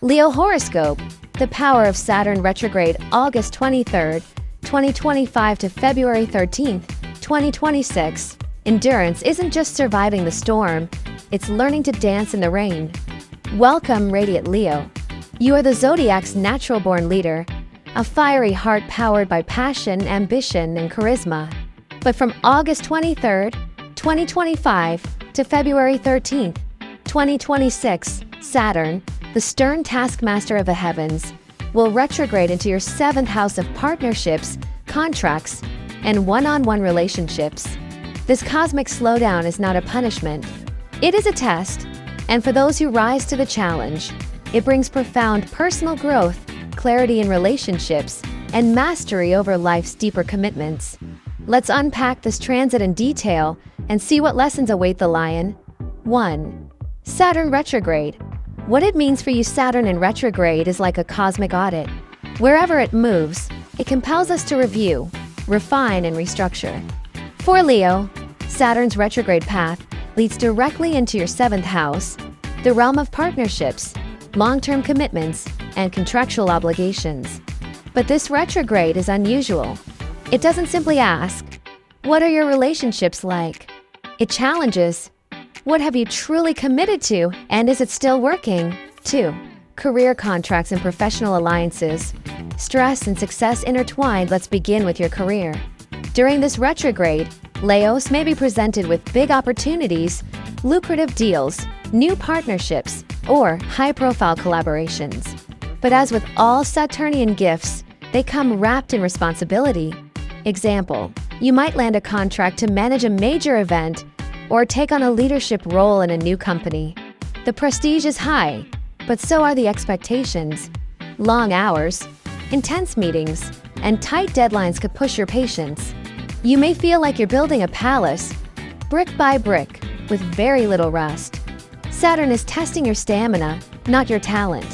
Leo Horoscope, the power of Saturn retrograde August 23rd, 2025 to February 13th, 2026. Endurance isn't just surviving the storm, it's learning to dance in the rain. Welcome, Radiant Leo. You are the zodiac's natural-born leader, a fiery heart powered by passion, ambition, and charisma. But from August 23rd, 2025 to February 13th, 2026, Saturn, the stern taskmaster of the heavens, will retrograde into your 7th house of partnerships, contracts, and one-on-one relationships. This cosmic slowdown is not a punishment. It is a test, and for those who rise to the challenge, it brings profound personal growth, clarity in relationships, and mastery over life's deeper commitments. Let's unpack this transit in detail and see what lessons await the lion. 1. Saturn retrograde. What it means for you. Saturn in retrograde is like a cosmic audit. Wherever it moves, it compels us to review, refine, and restructure. For Leo, Saturn's retrograde path leads directly into your 7th house, the realm of partnerships, long-term commitments, and contractual obligations. But this retrograde is unusual. It doesn't simply ask, "What are your relationships like?" It challenges, "What have you truly committed to, and is it still working?" 2. Career contracts and professional alliances. Stress and success intertwined. Let's begin with your career. During this retrograde, Leos may be presented with big opportunities, lucrative deals, new partnerships, or high-profile collaborations. But as with all Saturnian gifts, they come wrapped in responsibility. Example, you might land a contract to manage a major event or take on a leadership role in a new company. The prestige is high, but so are the expectations. Long hours, intense meetings, and tight deadlines could push your patience. You may feel like you're building a palace, brick by brick, with very little rest. Saturn is testing your stamina, not your talent.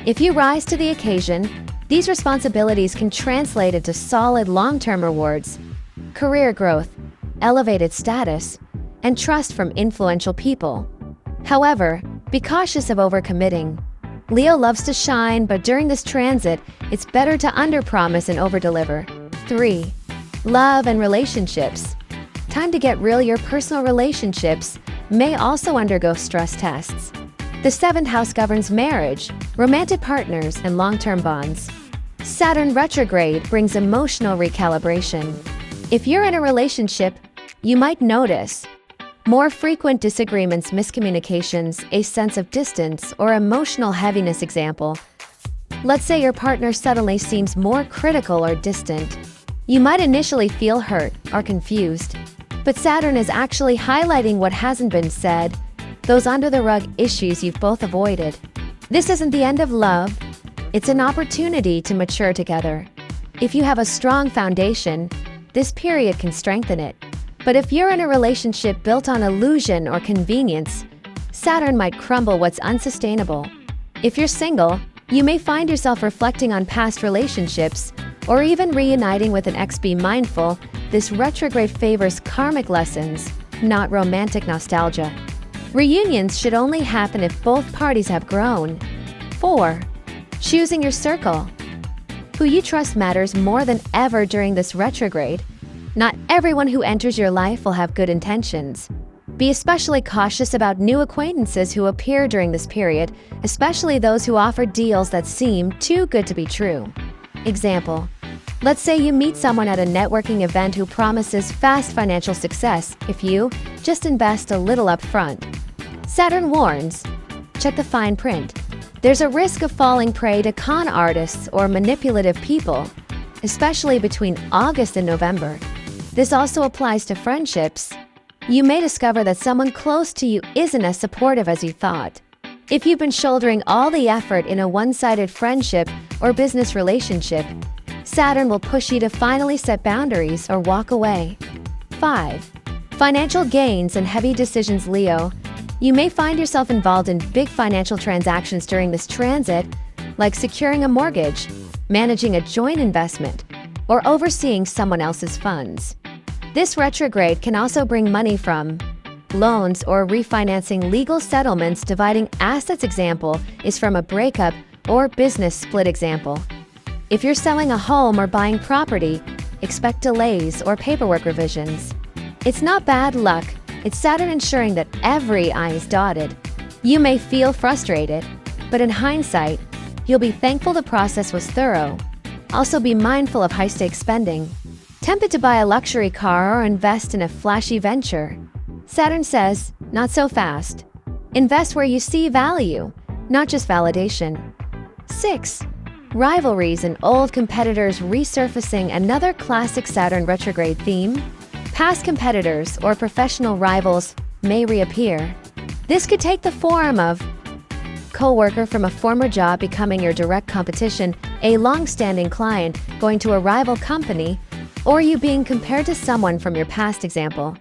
If you rise to the occasion, these responsibilities can translate into solid long-term rewards, career growth, elevated status, and trust from influential people. However, be cautious of overcommitting. Leo loves to shine, but during this transit, it's better to underpromise and overdeliver. 3. Love and relationships. Time to get real. Your personal relationships may also undergo stress tests. The 7th house governs marriage, romantic partners, and long-term bonds. Saturn retrograde brings emotional recalibration. If you're in a relationship, you might notice more frequent disagreements, miscommunications, a sense of distance, or emotional heaviness. Example, let's say your partner suddenly seems more critical or distant. You might initially feel hurt or confused, but Saturn is actually highlighting what hasn't been said, those under-the-rug issues you've both avoided. This isn't the end of love. It's an opportunity to mature together. If you have a strong foundation, this period can strengthen it. But if you're in a relationship built on illusion or convenience, Saturn might crumble what's unsustainable. If you're single, you may find yourself reflecting on past relationships or even reuniting with an ex. Be mindful, this retrograde favors karmic lessons, not romantic nostalgia. Reunions should only happen if both parties have grown. 4. Choosing your circle. Who you trust matters more than ever during this retrograde. Not everyone who enters your life will have good intentions. Be especially cautious about new acquaintances who appear during this period, especially those who offer deals that seem too good to be true. Example, let's say you meet someone at a networking event who promises fast financial success if you just invest a little up front. Saturn warns, check the fine print. There's a risk of falling prey to con artists or manipulative people, especially between August and November. This also applies to friendships. You may discover that someone close to you isn't as supportive as you thought. If you've been shouldering all the effort in a one-sided friendship or business relationship, Saturn will push you to finally set boundaries or walk away. 5. Financial gains and heavy decisions. Leo, you may find yourself involved in big financial transactions during this transit, like securing a mortgage, managing a joint investment, or overseeing someone else's funds. This retrograde can also bring money from loans or refinancing, legal settlements, dividing assets. Example is from a breakup or business split example. If you're selling a home or buying property, expect delays or paperwork revisions. It's not bad luck, it's Saturn ensuring that every I is dotted. You may feel frustrated, but in hindsight, you'll be thankful the process was thorough. Also be mindful of high-stakes spending. Tempted to buy a luxury car or invest in a flashy venture? Saturn says, not so fast. Invest where you see value, not just validation. 6. Rivalries and old competitors resurfacing. Another classic Saturn retrograde theme. Past competitors or professional rivals may reappear. This could take the form of co-worker from a former job becoming your direct competition, a long-standing client going to a rival company, or you being compared to someone from your past example.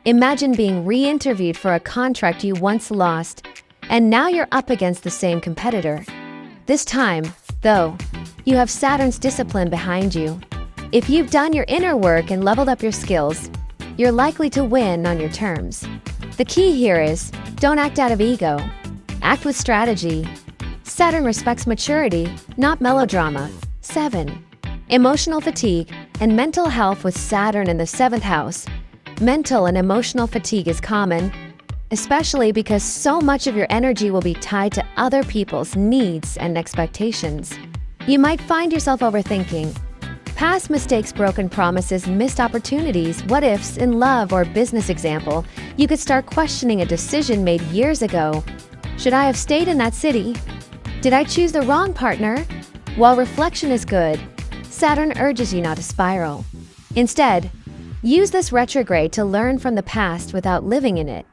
Imagine being re-interviewed for a contract you once lost, and now you're up against the same competitor. This time, though, you have Saturn's discipline behind you. If you've done your inner work and leveled up your skills, you're likely to win on your terms. The key here is, don't act out of ego. Act with strategy. Saturn respects maturity, not melodrama. 7. Emotional fatigue and mental health. With Saturn in the 7th house, mental and emotional fatigue is common, especially because so much of your energy will be tied to other people's needs and expectations. You might find yourself overthinking past mistakes, broken promises, missed opportunities, what-ifs in love or business example. You could start questioning a decision made years ago. Should I have stayed in that city? Did I choose the wrong partner? While reflection is good, Saturn urges you not to spiral. Instead, use this retrograde to learn from the past without living in it.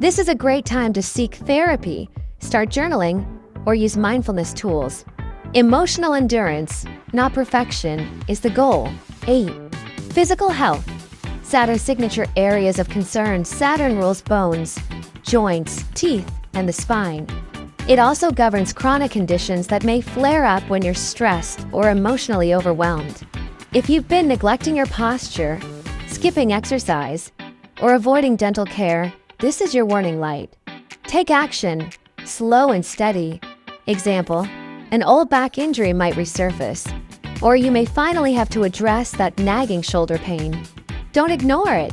This is a great time to seek therapy, start journaling, or use mindfulness tools. Emotional endurance, not perfection, is the goal. 8. Physical health. Saturn's signature areas of concern. Saturn rules bones, joints, teeth, and the spine. It also governs chronic conditions that may flare up when you're stressed or emotionally overwhelmed. If you've been neglecting your posture, skipping exercise, or avoiding dental care, this is your warning light. Take action, slow and steady. Example, an old back injury might resurface, or you may finally have to address that nagging shoulder pain. Don't ignore it.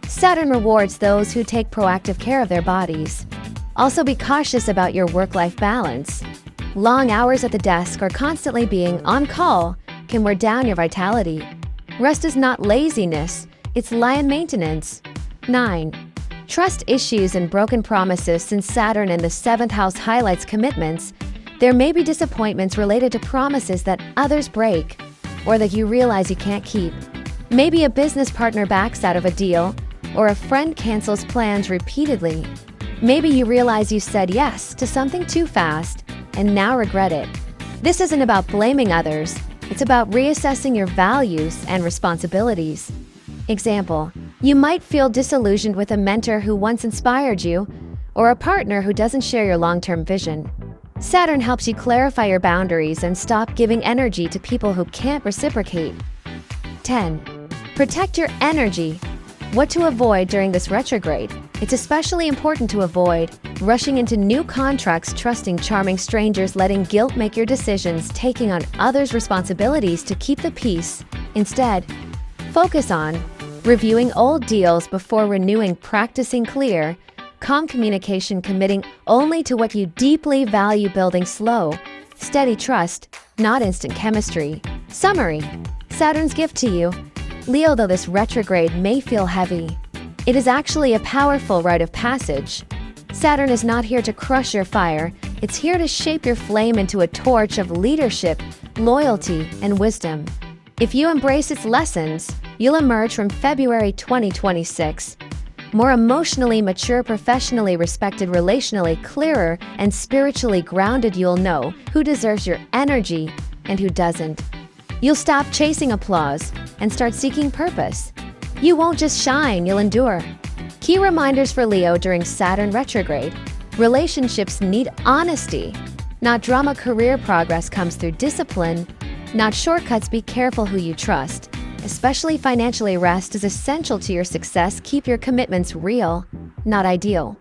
Saturn rewards those who take proactive care of their bodies. Also be cautious about your work-life balance. Long hours at the desk or constantly being on call can wear down your vitality. Rest is not laziness, it's lion maintenance. 9. Trust issues and broken promises. Since Saturn in the 7th house highlights commitments, there may be disappointments related to promises that others break or that you realize you can't keep. Maybe a business partner backs out of a deal or a friend cancels plans repeatedly. Maybe you realize you said yes to something too fast and now regret it. This isn't about blaming others, it's about reassessing your values and responsibilities. Example, you might feel disillusioned with a mentor who once inspired you, or a partner who doesn't share your long-term vision. Saturn helps you clarify your boundaries and stop giving energy to people who can't reciprocate. 10. Protect your energy. What to avoid during this retrograde? It's especially important to avoid rushing into new contracts, trusting charming strangers, letting guilt make your decisions, taking on others' responsibilities to keep the peace. Instead, focus on reviewing old deals before renewing, practicing clear, calm communication, committing only to what you deeply value, building slow, steady trust, not instant chemistry. Summary: Saturn's gift to you, Leo. Though this retrograde may feel heavy, it is actually a powerful rite of passage. Saturn is not here to crush your fire, it's here to shape your flame into a torch of leadership, loyalty, and wisdom. If you embrace its lessons, you'll emerge from February 2026 more emotionally mature, professionally respected, relationally clearer, and spiritually grounded. You'll know who deserves your energy and who doesn't. You'll stop chasing applause and start seeking purpose. You won't just shine, you'll endure. Key reminders for Leo during Saturn retrograde. Relationships need honesty, not drama. Career progress comes through discipline, not shortcuts. Be careful who you trust. Especially financially, rest is essential to your success. Keep your commitments real, not ideal.